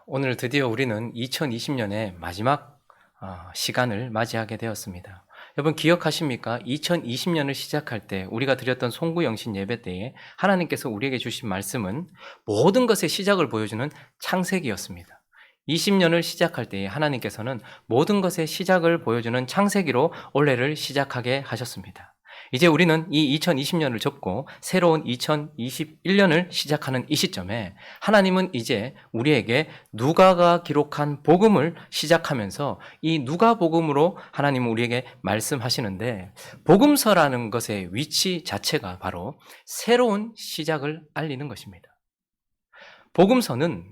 오늘 드디어 우리는 2020년의 마지막 시간을 맞이하게 되었습니다. 여러분 기억하십니까? 2020년을 시작할 때 우리가 드렸던 송구영신 예배 때에 하나님께서 우리에게 주신 말씀은 모든 것의 시작을 보여주는 창세기였습니다. 20년을 시작할 때에 하나님께서는 모든 것의 시작을 보여주는 창세기로 올해를 시작하게 하셨습니다. 이제 우리는 이 2020년을 접고 새로운 2021년을 시작하는 이 시점에 하나님은 이제 우리에게 누가가 기록한 복음을 시작하면서 이 누가복음으로 하나님은 우리에게 말씀하시는데, 복음서라는 것의 위치 자체가 바로 새로운 시작을 알리는 것입니다. 복음서는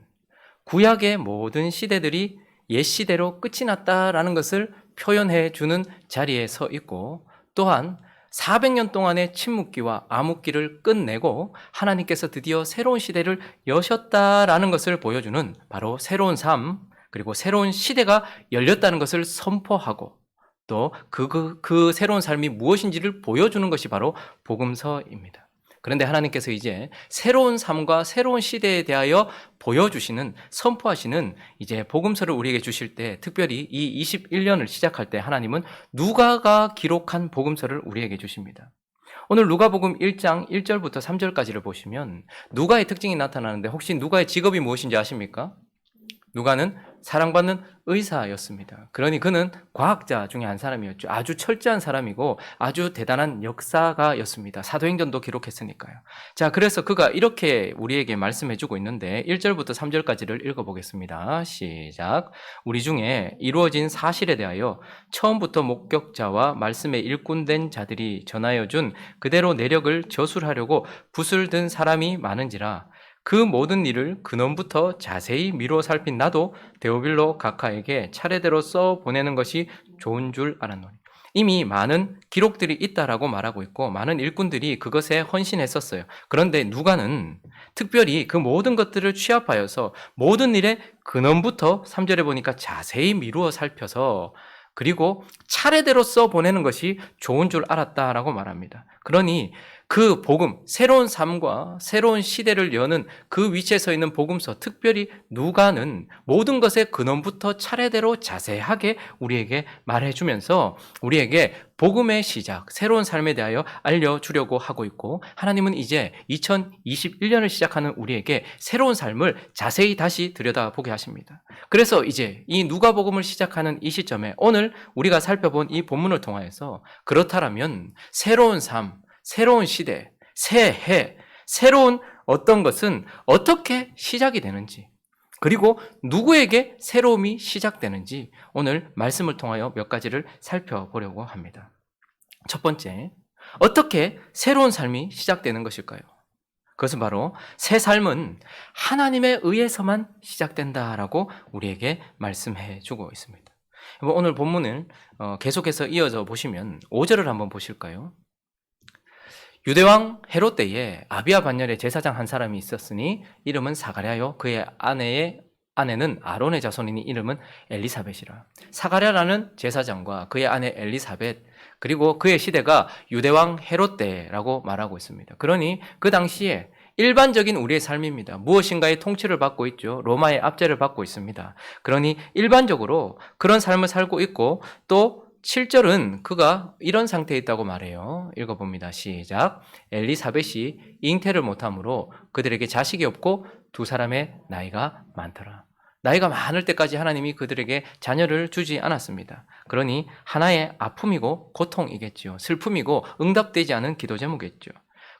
구약의 모든 시대들이 옛 시대로 끝이 났다라는 것을 표현해 주는 자리에 서 있고, 또한 400년 동안의 침묵기와 암흑기를 끝내고 하나님께서 드디어 새로운 시대를 여셨다라는 것을 보여주는 바로 새로운 삶, 그리고 새로운 시대가 열렸다는 것을 선포하고 또 그 새로운 삶이 무엇인지를 보여주는 것이 바로 복음서입니다. 그런데 하나님께서 이제 새로운 삶과 새로운 시대에 대하여 보여주시는, 선포하시는 이제 복음서를 우리에게 주실 때, 특별히 이 21년을 시작할 때 하나님은 누가가 기록한 복음서를 우리에게 주십니다. 오늘 누가복음 1장 1절부터 3절까지를 보시면 누가의 특징이 나타나는데, 혹시 누가의 직업이 무엇인지 아십니까? 누가는 사랑받는 의사였습니다. 그러니 그는 과학자 중에 한 사람이었죠. 아주 철저한 사람이고 아주 대단한 역사가였습니다. 사도행전도 기록했으니까요. 자, 그래서 그가 이렇게 우리에게 말씀해주고 있는데 1절부터 3절까지를 읽어보겠습니다. 시작. 우리 중에 이루어진 사실에 대하여 처음부터 목격자와 말씀에 일꾼된 자들이 전하여준 그대로 내력을 저술하려고 붓을 든 사람이 많은지라, 그 모든 일을 근원부터 자세히 미루어 살핀 나도 데오빌로 각하에게 차례대로 써 보내는 것이 좋은 줄 알았노니. 이미 많은 기록들이 있다라고 말하고 있고 많은 일꾼들이 그것에 헌신했었어요. 그런데 누가는 특별히 그 모든 것들을 취합하여서 모든 일의 근원부터 3절에 보니까 자세히 미루어 살펴서 그리고 차례대로 써 보내는 것이 좋은 줄 알았다라고 말합니다. 그러니 그 복음, 새로운 삶과 새로운 시대를 여는 그 위치에 서 있는 복음서, 특별히 누가는 모든 것의 근원부터 차례대로 자세하게 우리에게 말해주면서 우리에게 복음의 시작, 새로운 삶에 대하여 알려주려고 하고 있고, 하나님은 이제 2021년을 시작하는 우리에게 새로운 삶을 자세히 다시 들여다보게 하십니다. 그래서 이제 이 누가복음을 시작하는 이 시점에 오늘 우리가 살펴본 이 본문을 통하여서 그렇다면 새로운 삶, 새로운 시대, 새해, 새로운 어떤 것은 어떻게 시작이 되는지, 그리고 누구에게 새로움이 시작되는지 오늘 말씀을 통하여 몇 가지를 살펴보려고 합니다. 첫 번째, 어떻게 새로운 삶이 시작되는 것일까요? 그것은 바로 새 삶은 하나님에 의해서만 시작된다라고 우리에게 말씀해 주고 있습니다. 오늘 본문을 계속해서 이어져 보시면 5절을 한번 보실까요? 유대왕 헤롯 때에 아비야 반열에 제사장 한 사람이 있었으니 이름은 사가랴요, 그의 아내는 아론의 자손이니 이름은 엘리사벳이라. 사가랴라는 제사장과 그의 아내 엘리사벳, 그리고 그의 시대가 유대왕 헤롯 때라고 말하고 있습니다. 그러니 그 당시에 일반적인 우리의 삶입니다. 무엇인가의 통치를 받고 있죠. 로마의 압제를 받고 있습니다. 그러니 일반적으로 그런 삶을 살고 있고, 또 7절은 그가 이런 상태에 있다고 말해요. 읽어봅니다. 시작. 엘리사벳이 잉태를 못하므로 그들에게 자식이 없고 두 사람의 나이가 많더라. 나이가 많을 때까지 하나님이 그들에게 자녀를 주지 않았습니다. 그러니 하나의 아픔이고 고통이겠죠. 슬픔이고 응답되지 않은 기도 제목이겠죠.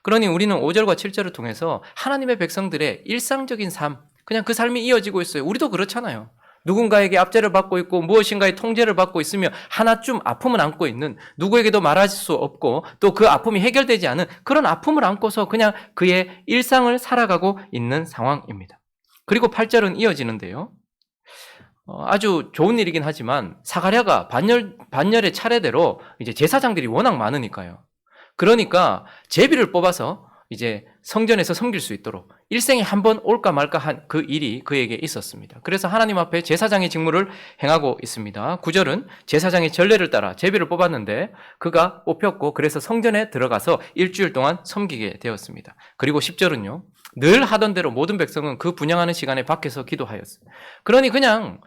그러니 우리는 5절과 7절을 통해서 하나님의 백성들의 일상적인 삶, 그냥 그 삶이 이어지고 있어요. 우리도 그렇잖아요. 누군가에게 압제를 받고 있고 무엇인가의 통제를 받고 있으며 하나쯤 아픔을 안고 있는, 누구에게도 말할 수 없고 또 그 아픔이 해결되지 않은 그런 아픔을 안고서 그냥 그의 일상을 살아가고 있는 상황입니다. 그리고 8절은 이어지는데요. 아주 좋은 일이긴 하지만 사가랴가 반열의 차례대로 이제 제사장들이 워낙 많으니까요. 그러니까 제비를 뽑아서 이제 성전에서 섬길 수 있도록 일생에 한 번 올까 말까 한 그 일이 그에게 있었습니다. 그래서 하나님 앞에 제사장의 직무를 행하고 있습니다. 9절은 제사장의 전례를 따라 제비를 뽑았는데 그가 뽑혔고 그래서 성전에 들어가서 일주일 동안 섬기게 되었습니다. 그리고 10절은요. 늘 하던 대로 모든 백성은 그 분향하는 시간에 밖에서 기도하였어요. 그러니 그냥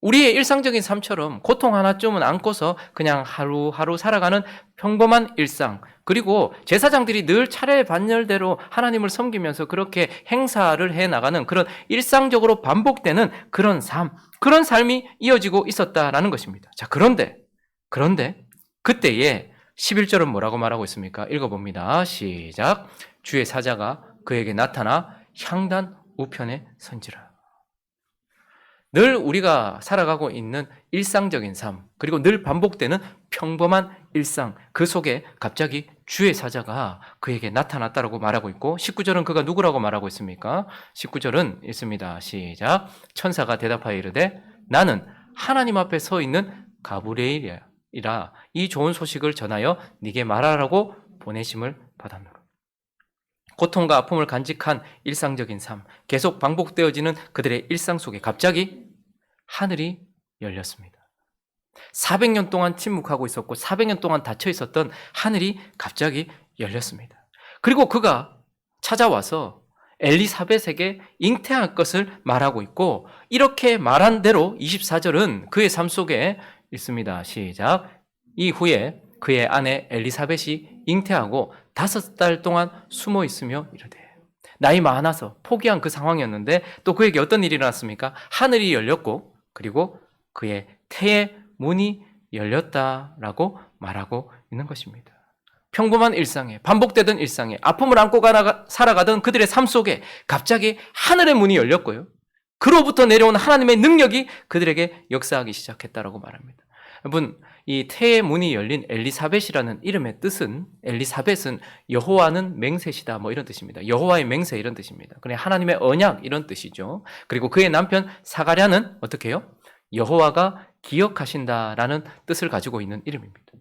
우리의 일상적인 삶처럼 고통 하나쯤은 안고서 그냥 하루하루 살아가는 평범한 일상, 그리고 제사장들이 늘 차례 반열대로 하나님을 섬기면서 그렇게 행사를 해나가는 그런 일상적으로 반복되는 그런 삶이 이어지고 있었다라는 것입니다. 자, 그런데 그때에 11절은 뭐라고 말하고 있습니까? 읽어봅니다. 시작. 주의 사자가 그에게 나타나 향단 우편에 선지라. 늘 우리가 살아가고 있는 일상적인 삶, 그리고 늘 반복되는 평범한 일상, 그 속에 갑자기 주의 사자가 그에게 나타났다라고 말하고 있고, 19절은 그가 누구라고 말하고 있습니까? 19절은 있습니다. 시작. 천사가 대답하여 이르되 나는 하나님 앞에 서 있는 가브리엘이라 이 좋은 소식을 전하여 네게 말하라고 보내심을 받았노라. 고통과 아픔을 간직한 일상적인 삶, 계속 반복되어지는 그들의 일상 속에 갑자기 하늘이 열렸습니다. 400년 동안 침묵하고 있었고 400년 동안 닫혀 있었던 하늘이 갑자기 열렸습니다. 그리고 그가 찾아와서 엘리사벳에게 잉태할 것을 말하고 있고, 이렇게 말한 대로 24절은 그의 삶 속에 있습니다. 시작. 이후에 그의 아내 엘리사벳이 잉태하고 5달 동안 숨어 있으며 이르되, 나이 많아서 포기한 그 상황이었는데 또 그에게 어떤 일이 일어났습니까? 하늘이 열렸고 그리고 그의 태의 문이 열렸다라고 말하고 있는 것입니다. 평범한 일상에, 반복되던 일상에 아픔을 안고 살아가던 그들의 삶 속에 갑자기 하늘의 문이 열렸고요, 그로부터 내려온 하나님의 능력이 그들에게 역사하기 시작했다라고 말합니다. 여러분, 이 태의 문이 열린 엘리사벳이라는 이름의 뜻은, 엘리사벳은 여호와는 맹세시다 뭐 이런 뜻입니다. 여호와의 맹세 이런 뜻입니다. 그래, 하나님의 언약 이런 뜻이죠. 그리고 그의 남편 사가랴는 어떻게 해요? 여호와가 기억하신다라는 뜻을 가지고 있는 이름입니다.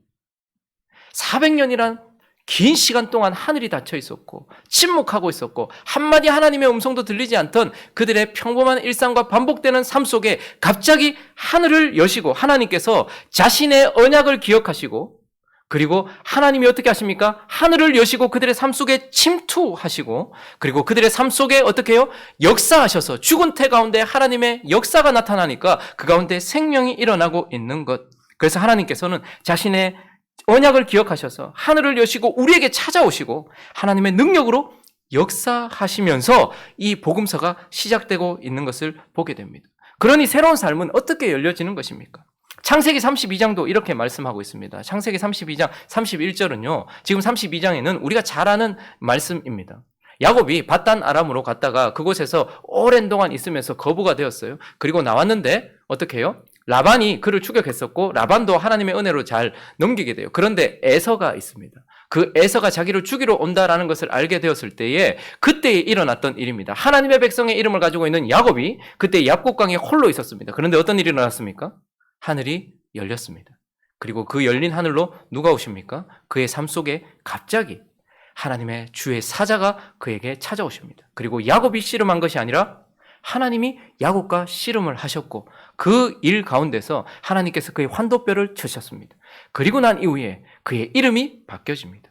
400년이란 긴 시간 동안 하늘이 닫혀 있었고 침묵하고 있었고 한마디 하나님의 음성도 들리지 않던 그들의 평범한 일상과 반복되는 삶 속에 갑자기 하늘을 여시고 하나님께서 자신의 언약을 기억하시고, 그리고 하나님이 어떻게 하십니까? 하늘을 여시고 그들의 삶 속에 침투하시고, 그리고 그들의 삶 속에 어떻게 해요? 역사하셔서 죽은 태 가운데 하나님의 역사가 나타나니까 그 가운데 생명이 일어나고 있는 것. 그래서 하나님께서는 자신의 언약을 기억하셔서 하늘을 여시고 우리에게 찾아오시고 하나님의 능력으로 역사하시면서 이 복음서가 시작되고 있는 것을 보게 됩니다. 그러니 새로운 삶은 어떻게 열려지는 것입니까? 창세기 32장도 이렇게 말씀하고 있습니다. 창세기 32장 31절은요. 지금 32장에는 우리가 잘 아는 말씀입니다. 야곱이 밧단 아람으로 갔다가 그곳에서 오랜 동안 있으면서 거부가 되었어요. 그리고 나왔는데 어떻게 해요? 라반이 그를 추격했었고 라반도 하나님의 은혜로 잘 넘기게 돼요. 그런데 에서가 있습니다. 그 에서가 자기를 죽이러 온다라는 것을 알게 되었을 때에 그때 일어났던 일입니다. 하나님의 백성의 이름을 가지고 있는 야곱이 그때 얍곡강에 홀로 있었습니다. 그런데 어떤 일이 일어났습니까? 하늘이 열렸습니다. 그리고 그 열린 하늘로 누가 오십니까? 그의 삶 속에 갑자기 하나님의 주의 사자가 그에게 찾아오십니다. 그리고 야곱이 씨름한 것이 아니라 하나님이 야곱과 씨름을 하셨고 그 일 가운데서 하나님께서 그의 환도뼈를 쳐셨습니다. 그리고 난 이후에 그의 이름이 바뀌어집니다.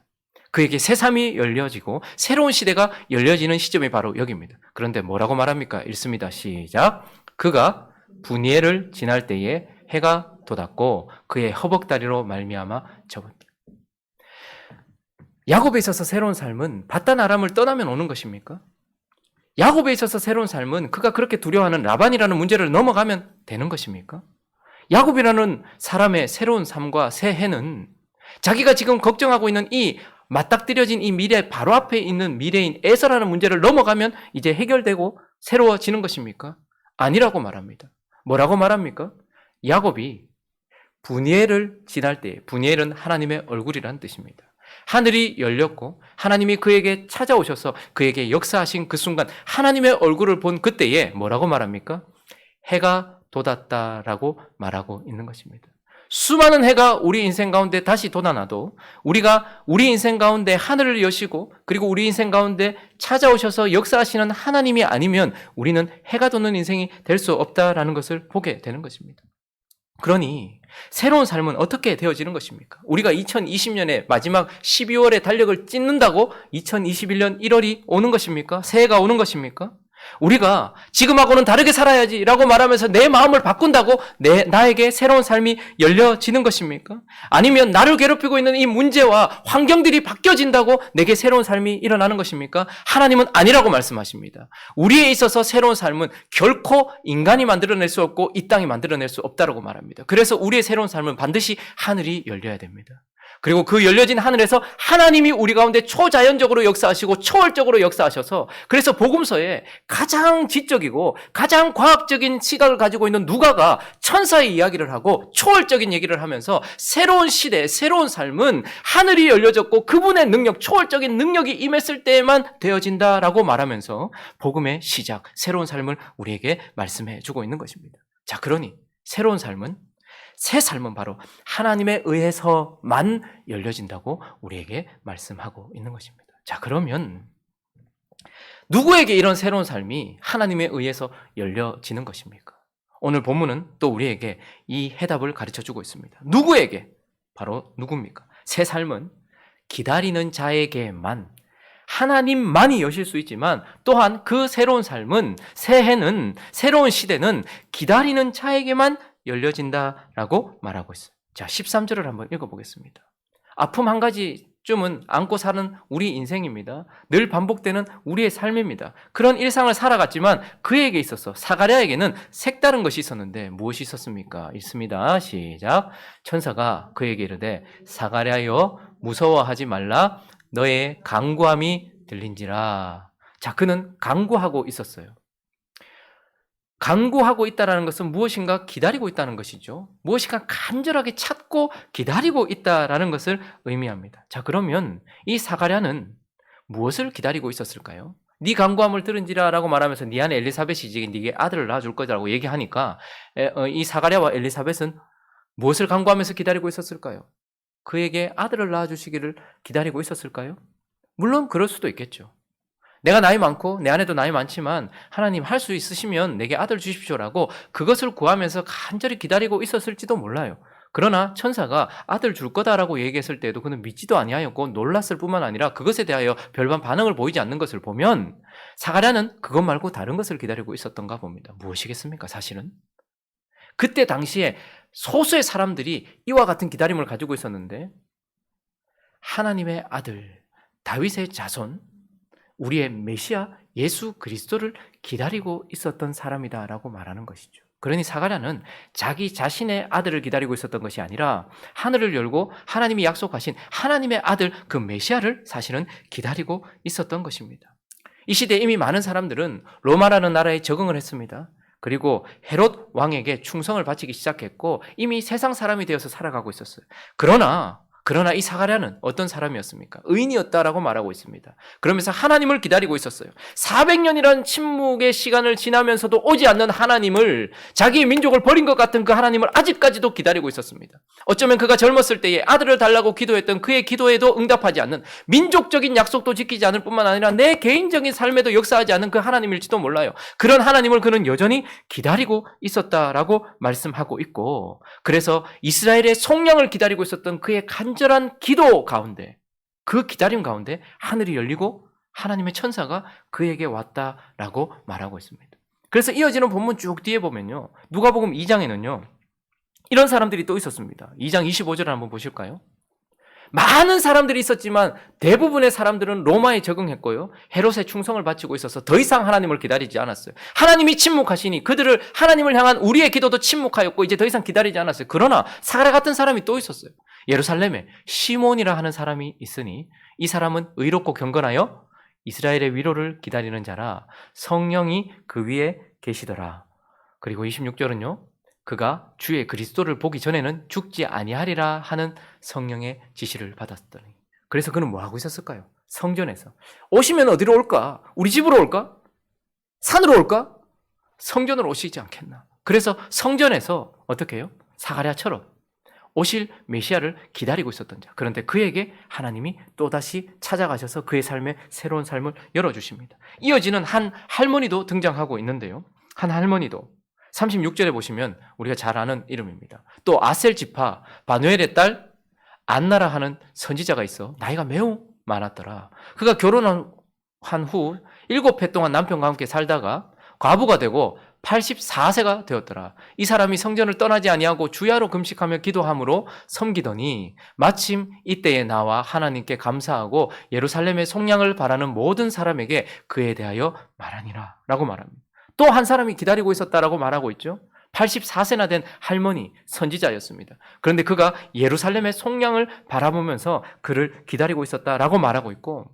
그에게 새삼이 열려지고 새로운 시대가 열려지는 시점이 바로 여기입니다. 그런데 뭐라고 말합니까? 읽습니다. 시작. 그가 분이엘을 지날 때에 해가 돋았고 그의 허벅다리로 말미암아 접었다. 야곱에 있어서 새로운 삶은 밧단 아람을 떠나면 오는 것입니까? 야곱에 있어서 새로운 삶은 그가 그렇게 두려워하는 라반이라는 문제를 넘어가면 되는 것입니까? 야곱이라는 사람의 새로운 삶과 새해는 자기가 지금 걱정하고 있는 이 맞닥뜨려진 이 미래 바로 앞에 있는 미래인 에서라는 문제를 넘어가면 이제 해결되고 새로워지는 것입니까? 아니라고 말합니다. 뭐라고 말합니까? 야곱이 분이엘을 지날 때, 분이엘은 하나님의 얼굴이라는 뜻입니다. 하늘이 열렸고 하나님이 그에게 찾아오셔서 그에게 역사하신 그 순간 하나님의 얼굴을 본 그때에 뭐라고 말합니까? 해가 돋았다라고 말하고 있는 것입니다. 수많은 해가 우리 인생 가운데 다시 돋아나도 우리가 우리 인생 가운데 하늘을 여시고 그리고 우리 인생 가운데 찾아오셔서 역사하시는 하나님이 아니면 우리는 해가 돋는 인생이 될 수 없다라는 것을 보게 되는 것입니다. 그러니 새로운 삶은 어떻게 되어지는 것입니까? 우리가 2020년에 마지막 12월에 달력을 찢는다고 2021년 1월이 오는 것입니까? 새해가 오는 것입니까? 우리가 지금하고는 다르게 살아야지라고 말하면서 내 마음을 바꾼다고 나에게 새로운 삶이 열려지는 것입니까? 아니면 나를 괴롭히고 있는 이 문제와 환경들이 바뀌어진다고 내게 새로운 삶이 일어나는 것입니까? 하나님은 아니라고 말씀하십니다. 우리에 있어서 새로운 삶은 결코 인간이 만들어낼 수 없고 이 땅이 만들어낼 수 없다고 말합니다. 그래서 우리의 새로운 삶은 반드시 하늘이 열려야 됩니다. 그리고 그 열려진 하늘에서 하나님이 우리 가운데 초자연적으로 역사하시고 초월적으로 역사하셔서 그래서 복음서에 가장 지적이고 가장 과학적인 시각을 가지고 있는 누가가 천사의 이야기를 하고 초월적인 얘기를 하면서 새로운 시대, 새로운 삶은 하늘이 열려졌고 그분의 능력, 초월적인 능력이 임했을 때에만 되어진다라고 말하면서 복음의 시작, 새로운 삶을 우리에게 말씀해 주고 있는 것입니다. 자, 그러니 새로운 삶은 새 삶은 바로 하나님에 의해서만 열려진다고 우리에게 말씀하고 있는 것입니다. 자, 그러면 누구에게 이런 새로운 삶이 하나님에 의해서 열려지는 것입니까? 오늘 본문은 또 우리에게 이 해답을 가르쳐주고 있습니다. 누구에게? 바로 누굽니까? 새 삶은 기다리는 자에게만, 하나님만이 여실 수 있지만 또한 그 새로운 삶은, 새해는, 새로운 시대는 기다리는 자에게만 열려진다라고 말하고 있어요. 자, 13절을 한번 읽어보겠습니다. 아픔 한 가지쯤은 안고 사는 우리 인생입니다. 늘 반복되는 우리의 삶입니다. 그런 일상을 살아갔지만 그에게 있어서 사가랴에게는 색다른 것이 있었는데 무엇이 있었습니까? 읽습니다. 시작. 천사가 그에게 이르되 사가랴여 무서워하지 말라 너의 간구함이 들린지라. 자, 그는 간구하고 있었어요. 간구하고 있다는 것은 무엇인가 기다리고 있다는 것이죠. 무엇인가 간절하게 찾고 기다리고 있다는 것을 의미합니다. 자, 그러면 이 사가랴는 무엇을 기다리고 있었을까요? 네 간구함을 들은지라 라고 말하면서 네 안에 엘리사벳이 네게 아들을 낳아줄 거라고 얘기하니까 이 사가랴와 엘리사벳은 무엇을 간구하면서 기다리고 있었을까요? 그에게 아들을 낳아주시기를 기다리고 있었을까요? 물론 그럴 수도 있겠죠. 내가 나이 많고 내 아내도 나이 많지만 하나님 할 수 있으시면 내게 아들 주십시오라고 그것을 구하면서 간절히 기다리고 있었을지도 몰라요. 그러나 천사가 아들 줄 거다라고 얘기했을 때도 그는 믿지도 아니하였고 놀랐을 뿐만 아니라 그것에 대하여 별반 반응을 보이지 않는 것을 보면 사가랴는 그것 말고 다른 것을 기다리고 있었던가 봅니다. 무엇이겠습니까? 사실은 그때 당시에 소수의 사람들이 이와 같은 기다림을 가지고 있었는데 하나님의 아들, 다윗의 자손, 우리의 메시아 예수 그리스도를 기다리고 있었던 사람이다라고 말하는 것이죠. 그러니 사가랴는 자기 자신의 아들을 기다리고 있었던 것이 아니라 하늘을 열고 하나님이 약속하신 하나님의 아들 그 메시아를 사실은 기다리고 있었던 것입니다. 이 시대에 이미 많은 사람들은 로마라는 나라에 적응을 했습니다. 그리고 헤롯 왕에게 충성을 바치기 시작했고 이미 세상 사람이 되어서 살아가고 있었어요. 그러나 이 사가랴는 어떤 사람이었습니까? 의인이었다라고 말하고 있습니다. 그러면서 하나님을 기다리고 있었어요. 400년이라는 침묵의 시간을 지나면서도 오지 않는 하나님을, 자기의 민족을 버린 것 같은 그 하나님을 아직까지도 기다리고 있었습니다. 어쩌면 그가 젊었을 때에 아들을 달라고 기도했던 그의 기도에도 응답하지 않는, 민족적인 약속도 지키지 않을 뿐만 아니라 내 개인적인 삶에도 역사하지 않는 그 하나님일지도 몰라요. 그런 하나님을 그는 여전히 기다리고 있었다라고 말씀하고 있고, 그래서 이스라엘의 속량을 기다리고 있었던 그의 간절한 기도 가운데, 그 기다림 가운데 하늘이 열리고 하나님의 천사가 그에게 왔다라고 말하고 있습니다. 그래서 이어지는 본문 쭉 뒤에 보면요, 누가복음 2장에는요 이런 사람들이 또 있었습니다. 2장 25절을 한번 보실까요? 많은 사람들이 있었지만 대부분의 사람들은 로마에 적응했고요, 헤롯의 충성을 바치고 있어서 더 이상 하나님을 기다리지 않았어요. 하나님이 침묵하시니 그들을, 하나님을 향한 우리의 기도도 침묵하였고 이제 더 이상 기다리지 않았어요. 그러나 사가랴 같은 사람이 또 있었어요. 예루살렘에 시몬이라 하는 사람이 있으니 이 사람은 의롭고 경건하여 이스라엘의 위로를 기다리는 자라, 성령이 그 위에 계시더라. 그리고 26절은요, 그가 주의 그리스도를 보기 전에는 죽지 아니하리라 하는 성령의 지시를 받았더니. 그래서 그는 뭐 하고 있었을까요? 성전에서. 오시면 어디로 올까? 우리 집으로 올까? 산으로 올까? 성전으로 오시지 않겠나? 그래서 성전에서 어떻게 해요? 사가랴처럼 오실 메시아를 기다리고 있었던 자. 그런데 그에게 하나님이 또다시 찾아가셔서 그의 삶에 새로운 삶을 열어주십니다. 이어지는 한 할머니도 등장하고 있는데요. 한 할머니도 36절에 보시면 우리가 잘 아는 이름입니다. 또 아셀 지파 바누엘의 딸 안나라 하는 선지자가 있어 나이가 매우 많았더라. 그가 결혼한 후 7해 동안 남편과 함께 살다가 과부가 되고 84세가 되었더라. 이 사람이 성전을 떠나지 아니하고 주야로 금식하며 기도함으로 섬기더니 마침 이때에 나와 하나님께 감사하고 예루살렘의 속량을 바라는 모든 사람에게 그에 대하여 말하니라 라고 말합니다. 또 한 사람이 기다리고 있었다라고 말하고 있죠. 84세나 된 할머니 선지자였습니다. 그런데 그가 예루살렘의 속량을 바라보면서 그를 기다리고 있었다라고 말하고 있고,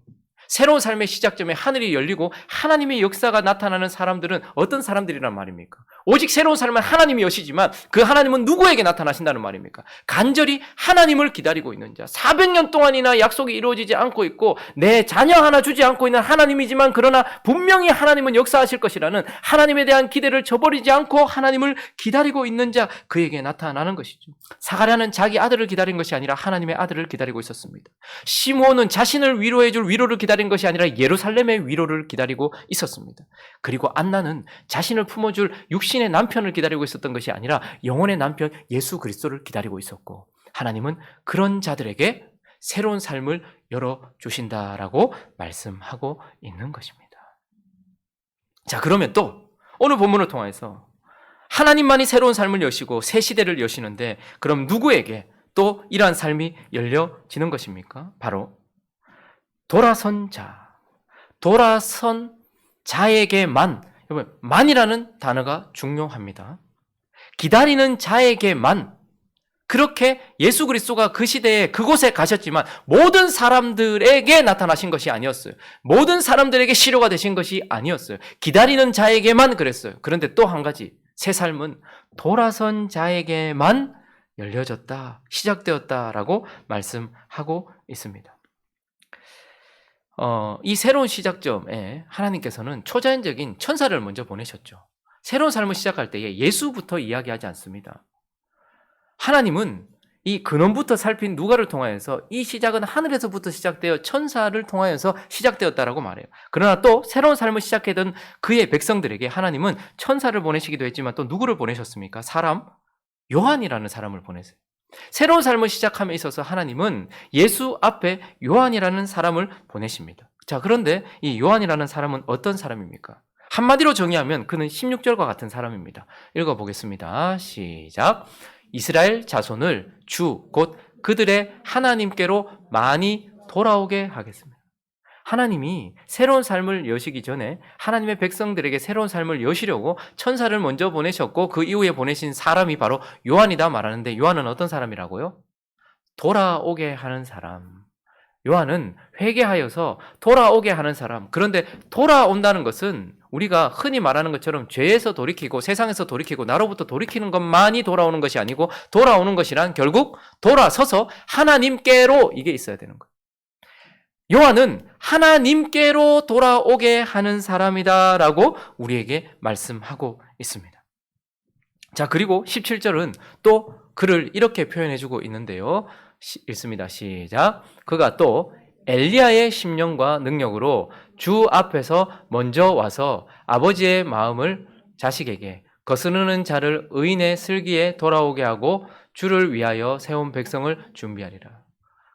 새로운 삶의 시작점에 하늘이 열리고 하나님의 역사가 나타나는 사람들은 어떤 사람들이란 말입니까? 오직 새로운 삶은 하나님이 여시지만 그 하나님은 누구에게 나타나신다는 말입니까? 간절히 하나님을 기다리고 있는 자, 400년 동안이나 약속이 이루어지지 않고 있고 내 자녀 하나 주지 않고 있는 하나님이지만 그러나 분명히 하나님은 역사하실 것이라는 하나님에 대한 기대를 저버리지 않고 하나님을 기다리고 있는 자, 그에게 나타나는 것이죠. 사가랴는 자기 아들을 기다린 것이 아니라 하나님의 아들을 기다리고 있었습니다. 시므온은 자신을 위로해줄 위로를 기다린 것이 아니라 예루살렘의 위로를 기다리고 있었습니다. 그리고 안나는 자신을 품어줄 육신의 남편을 기다리고 있었던 것이 아니라 영혼의 남편 예수 그리스도를 기다리고 있었고, 하나님은 그런 자들에게 새로운 삶을 열어주신다라고 말씀하고 있는 것입니다. 자, 그러면 또 오늘 본문을 통해서 하나님만이 새로운 삶을 여시고 새 시대를 여시는데 그럼 누구에게 또 이러한 삶이 열려지는 것입니까? 바로 돌아선 자에게만, 여러분, 만이라는 단어가 중요합니다. 기다리는 자에게만, 그렇게 예수 그리스도가 그 시대에 그곳에 가셨지만 모든 사람들에게 나타나신 것이 아니었어요. 모든 사람들에게 시료가 되신 것이 아니었어요. 기다리는 자에게만 그랬어요. 그런데 또 한 가지, 새 삶은 돌아선 자에게만 열려졌다, 시작되었다라고 말씀하고 있습니다. 이 새로운 시작점에 하나님께서는 초자연적인 천사를 먼저 보내셨죠. 새로운 삶을 시작할 때에 예수부터 이야기하지 않습니다. 하나님은 이 근원부터 살핀 누가를 통하여서 이 시작은 하늘에서부터 시작되어 천사를 통하여서 시작되었다라고 말해요. 그러나 또 새로운 삶을 시작하던 그의 백성들에게 하나님은 천사를 보내시기도 했지만 또 누구를 보내셨습니까? 요한이라는 사람을 보내세요. 새로운 삶을 시작함에 있어서 하나님은 예수 앞에 요한이라는 사람을 보내십니다. 자, 그런데 이 요한이라는 사람은 어떤 사람입니까? 한마디로 정의하면 그는 16절과 같은 사람입니다. 읽어보겠습니다. 시작. 이스라엘 자손을 주 곧 그들의 하나님께로 많이 돌아오게 하겠습니다. 하나님이 새로운 삶을 여시기 전에 하나님의 백성들에게 새로운 삶을 여시려고 천사를 먼저 보내셨고 그 이후에 보내신 사람이 바로 요한이다 말하는데, 요한은 어떤 사람이라고요? 돌아오게 하는 사람. 요한은 회개하여서 돌아오게 하는 사람. 그런데 돌아온다는 것은 우리가 흔히 말하는 것처럼 죄에서 돌이키고 세상에서 돌이키고 나로부터 돌이키는 것만이 돌아오는 것이 아니고, 돌아오는 것이란 결국 돌아서서 하나님께로 이게 있어야 되는 거예요. 요한은 하나님께로 돌아오게 하는 사람이다라고 우리에게 말씀하고 있습니다. 자, 그리고 17절은 또 그를 이렇게 표현해주고 있는데요. 읽습니다. 시작. 그가 또 엘리야의 심령과 능력으로 주 앞에서 먼저 와서 아버지의 마음을 자식에게, 거스르는 자를 의인의 슬기에 돌아오게 하고 주를 위하여 세운 백성을 준비하리라.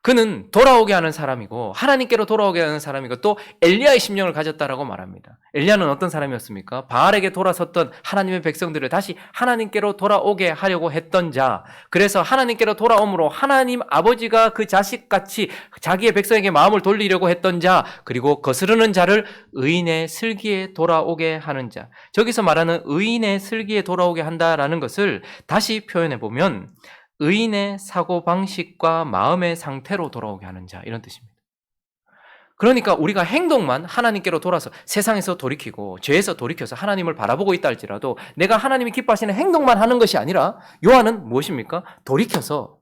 그는 돌아오게 하는 사람이고 하나님께로 돌아오게 하는 사람이고 또 엘리야의 심령을 가졌다라고 말합니다. 엘리야는 어떤 사람이었습니까? 바알에게 돌아섰던 하나님의 백성들을 다시 하나님께로 돌아오게 하려고 했던 자. 그래서 하나님께로 돌아옴으로 하나님 아버지가 그 자식같이 자기의 백성에게 마음을 돌리려고 했던 자, 그리고 거스르는 자를 의인의 슬기에 돌아오게 하는 자. 저기서 말하는 의인의 슬기에 돌아오게 한다라는 것을 다시 표현해 보면 의인의 사고방식과 마음의 상태로 돌아오게 하는 자, 이런 뜻입니다. 그러니까 우리가 행동만 하나님께로 돌아서 세상에서 돌이키고 죄에서 돌이켜서 하나님을 바라보고 있다 할지라도 내가 하나님이 기뻐하시는 행동만 하는 것이 아니라, 요한은 무엇입니까? 돌이켜서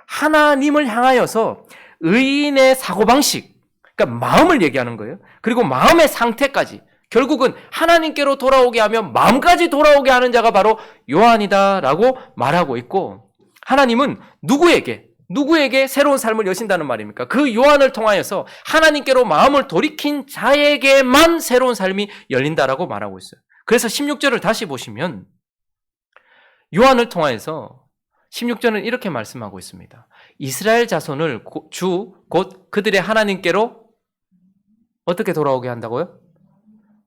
하나님을 향하여서 의인의 사고방식, 그러니까 마음을 얘기하는 거예요. 그리고 마음의 상태까지, 결국은 하나님께로 돌아오게 하면 마음까지 돌아오게 하는 자가 바로 요한이다라고 말하고 있고, 하나님은 누구에게 새로운 삶을 여신다는 말입니까? 그 요한을 통하여서 하나님께로 마음을 돌이킨 자에게만 새로운 삶이 열린다라고 말하고 있어요. 그래서 16절을 다시 보시면 요한을 통하여서 16절은 이렇게 말씀하고 있습니다. 이스라엘 자손을 곧 그들의 하나님께로 어떻게 돌아오게 한다고요?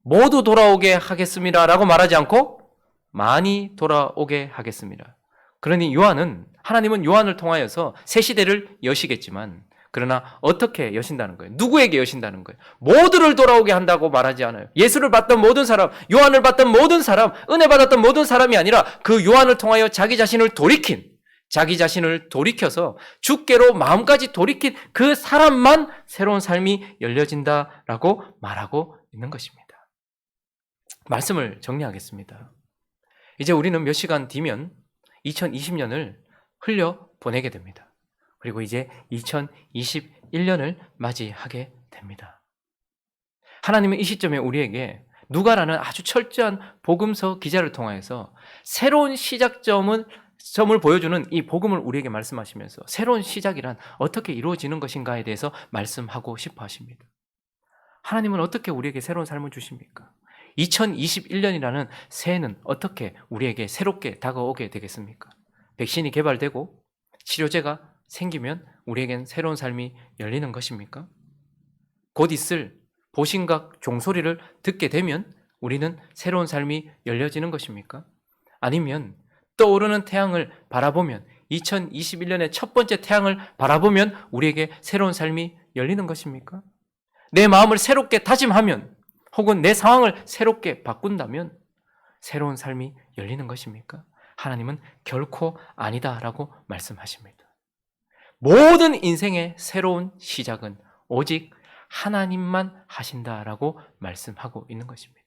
모두 돌아오게 하겠습니다 라고 말하지 않고 많이 돌아오게 하겠습니다. 그러니 하나님은 요한을 통하여서 새 시대를 여시겠지만 그러나 어떻게 여신다는 거예요? 누구에게 여신다는 거예요? 모두를 돌아오게 한다고 말하지 않아요. 예수를 받던 모든 사람, 요한을 받던 모든 사람, 은혜 받았던 모든 사람이 아니라 그 요한을 통하여 자기 자신을 돌이켜서 주께로 마음까지 돌이킨 그 사람만 새로운 삶이 열려진다라고 말하고 있는 것입니다. 말씀을 정리하겠습니다. 이제 우리는 몇 시간 뒤면 2020년을 흘려 보내게 됩니다. 그리고 이제 2021년을 맞이하게 됩니다. 하나님은 이 시점에 우리에게 누가라는 아주 철저한 복음서 기자를 통하여서 새로운 시작점을 보여주는 이 복음을 우리에게 말씀하시면서 새로운 시작이란 어떻게 이루어지는 것인가에 대해서 말씀하고 싶어 하십니다. 하나님은 어떻게 우리에게 새로운 삶을 주십니까? 2021년이라는 새해는 어떻게 우리에게 새롭게 다가오게 되겠습니까? 백신이 개발되고 치료제가 생기면 우리에겐 새로운 삶이 열리는 것입니까? 곧 있을 보신각 종소리를 듣게 되면 우리는 새로운 삶이 열려지는 것입니까? 아니면 떠오르는 태양을 바라보면 2021년의 첫 번째 태양을 바라보면 우리에게 새로운 삶이 열리는 것입니까? 내 마음을 새롭게 다짐하면 혹은 내 상황을 새롭게 바꾼다면 새로운 삶이 열리는 것입니까? 하나님은 결코 아니다라고 말씀하십니다. 모든 인생의 새로운 시작은 오직 하나님만 하신다라고 말씀하고 있는 것입니다.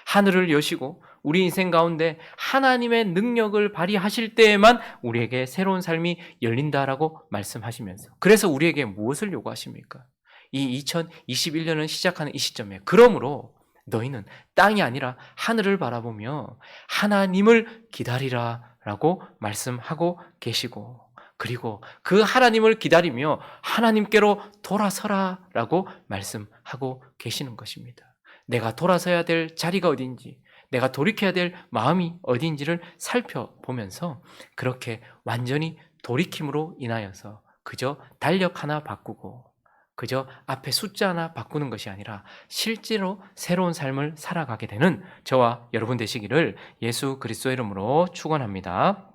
하늘을 여시고 우리 인생 가운데 하나님의 능력을 발휘하실 때에만 우리에게 새로운 삶이 열린다라고 말씀하시면서 그래서 우리에게 무엇을 요구하십니까? 이 2021년을 시작하는 이 시점에 그러므로 너희는 땅이 아니라 하늘을 바라보며 하나님을 기다리라 라고 말씀하고 계시고 그리고 그 하나님을 기다리며 하나님께로 돌아서라 라고 말씀하고 계시는 것입니다. 내가 돌아서야 될 자리가 어딘지 내가 돌이켜야 될 마음이 어딘지를 살펴보면서 그렇게 완전히 돌이킴으로 인하여서 그저 달력 하나 바꾸고 그저 앞에 숫자 하나 바꾸는 것이 아니라 실제로 새로운 삶을 살아가게 되는 저와 여러분 되시기를 예수 그리스도의 이름으로 축원합니다.